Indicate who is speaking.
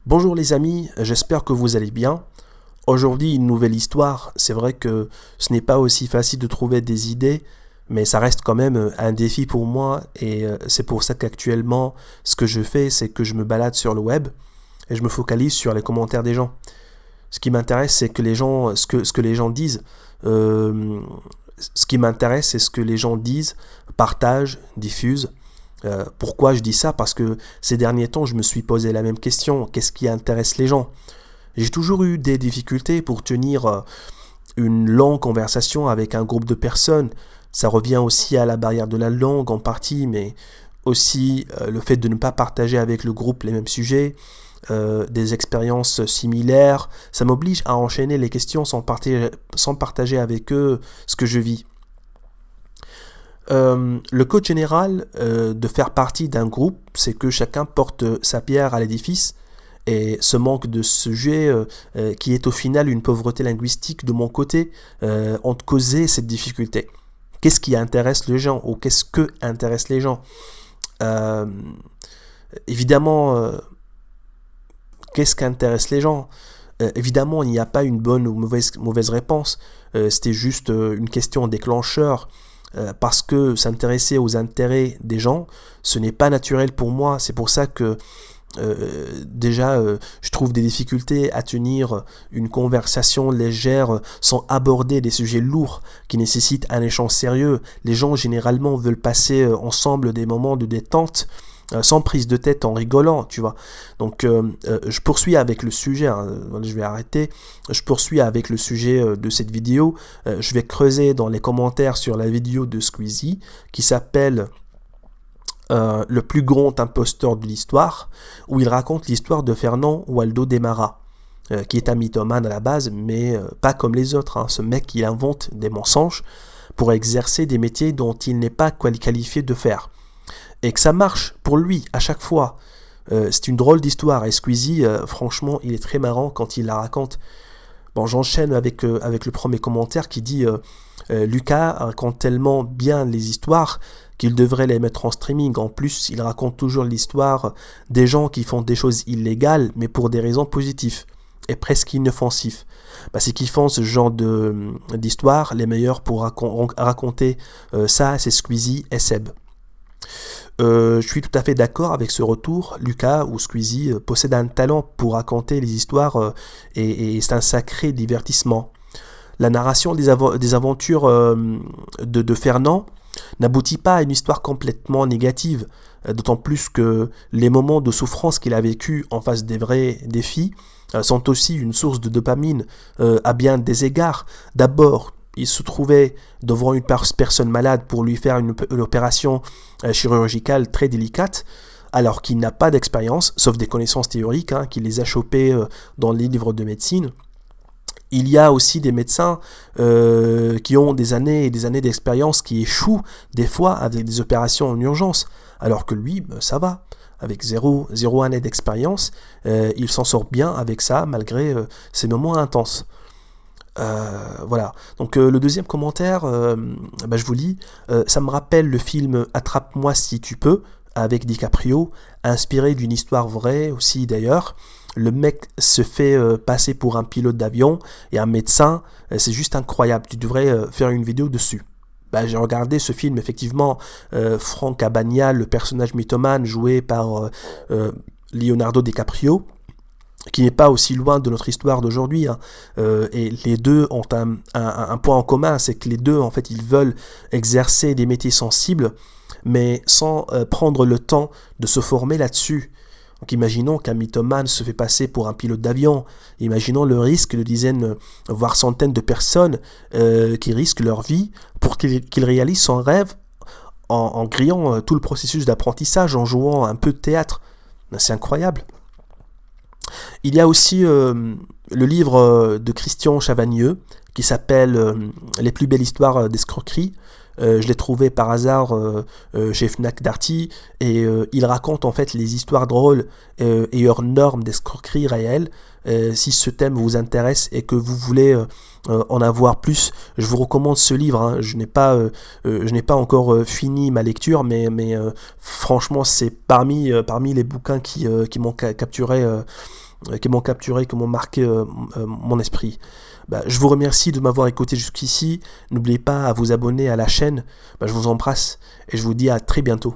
Speaker 1: Bonjour les amis, j'espère que vous allez bien. Aujourd'hui, une nouvelle histoire. C'est vrai que ce n'est pas aussi facile de trouver des idées, mais ça reste quand même un défi pour moi et c'est pour ça qu'actuellement, ce que je fais, c'est que je me balade sur le web et je me focalise sur les commentaires des gens. Ce qui m'intéresse, c'est que les gens, ce que les gens disent. Euh, Ce qui m'intéresse, c'est ce que les gens disent, partagent, diffusent. Pourquoi je dis ça? Parce que ces derniers temps, je me suis posé la même question. Qu'est-ce qui intéresse les gens? J'ai toujours eu des difficultés pour tenir une longue conversation avec un groupe de personnes. Ça revient aussi à la barrière de la langue en partie, mais aussi le fait de ne pas partager avec le groupe les mêmes sujets, des expériences similaires. Ça m'oblige à enchaîner les questions sans partager avec eux ce que je vis. Le code général de faire partie d'un groupe, c'est que chacun porte sa pierre à l'édifice. Et ce manque de sujet, qui est au final une pauvreté linguistique de mon côté, ont causé cette difficulté. Qu'est-ce qui intéresse les gens ou qu'est-ce que intéresse les gens? Euh, Évidemment, qu'est-ce qui intéresse les gens? Évidemment, il n'y a pas une bonne ou mauvaise réponse. C'était juste une question déclencheur. Parce que s'intéresser aux intérêts des gens, ce n'est pas naturel pour moi. C'est pour ça que je trouve des difficultés à tenir une conversation légère sans aborder des sujets lourds qui nécessitent un échange sérieux. Les gens généralement veulent passer ensemble des moments de détente sans prise de tête en rigolant, tu vois. Donc je poursuis avec le sujet, hein, je vais arrêter, je poursuis avec le sujet de cette vidéo. Je vais creuser dans les commentaires sur la vidéo de Squeezie qui s'appelle le plus grand imposteur de l'histoire, où il raconte l'histoire de Fernand Waldo Demara, qui est un mythomane à la base, mais pas comme les autres, hein. Ce mec, il invente des mensonges pour exercer des métiers dont il n'est pas qualifié de faire. Et que ça marche pour lui à chaque fois. C'est une drôle d'histoire, et Squeezie, franchement, il est très marrant quand il la raconte. Bon, j'enchaîne avec le premier commentaire qui dit Lucas raconte tellement bien les histoires qu'il devrait les mettre en streaming. En plus, il raconte toujours l'histoire des gens qui font des choses illégales, mais pour des raisons positives et presque inoffensives. C'est qu'ils font ce genre d'histoire. Les meilleurs pour raconter ça, c'est Squeezie et Seb. Je suis tout à fait d'accord avec ce retour. Lucas ou Squeezie possède un talent pour raconter les histoires et c'est un sacré divertissement. La narration des aventures de Fernand n'aboutit pas à une histoire complètement négative, d'autant plus que les moments de souffrance qu'il a vécu en face des vrais défis sont aussi une source de dopamine à bien des égards. D'abord, il se trouvait devant une personne malade pour lui faire une opération chirurgicale très délicate, alors qu'il n'a pas d'expérience, sauf des connaissances théoriques, hein, qu'il les a chopées dans les livres de médecine. Il y a aussi des médecins qui ont des années et des années d'expérience qui échouent des fois avec des opérations en urgence, alors que lui, ça va. Avec zéro année d'expérience, il s'en sort bien avec ça, malgré ces moments intenses. Voilà. Donc le deuxième commentaire, je vous lis. Ça me rappelle le film Attrape-moi si tu peux, avec DiCaprio, inspiré d'une histoire vraie aussi d'ailleurs. Le mec se fait passer pour un pilote d'avion et un médecin. C'est juste incroyable. Tu devrais faire une vidéo dessus. J'ai regardé ce film, effectivement. Franck Abagna, le personnage mythomane joué par Leonardo DiCaprio, qui n'est pas aussi loin de notre histoire d'aujourd'hui, hein. Et les deux ont un point en commun, c'est que les deux, en fait, ils veulent exercer des métiers sensibles, mais sans prendre le temps de se former là-dessus. Donc imaginons qu'un mythomane se fait passer pour un pilote d'avion. Imaginons le risque de dizaines, voire centaines de personnes qui risquent leur vie pour qu'ils réalisent son rêve en grillant tout le processus d'apprentissage, en jouant un peu de théâtre. C'est incroyable. Il y a aussi le livre de Christian Chavagneux qui s'appelle Les plus belles histoires d'escroquerie. Je l'ai trouvé par hasard chez Fnac Darty et il raconte en fait les histoires drôles et leurs normes d'escroquerie réelles. Si ce thème vous intéresse et que vous voulez en avoir plus, je vous recommande ce livre, hein. Je n'ai pas encore fini ma lecture, mais franchement c'est parmi les bouquins qui m'ont capturé qui m'ont capturé, qui m'ont marqué mon esprit. Je vous remercie de m'avoir écouté jusqu'ici. N'oubliez pas à vous abonner à la chaîne. Je vous embrasse et je vous dis à très bientôt.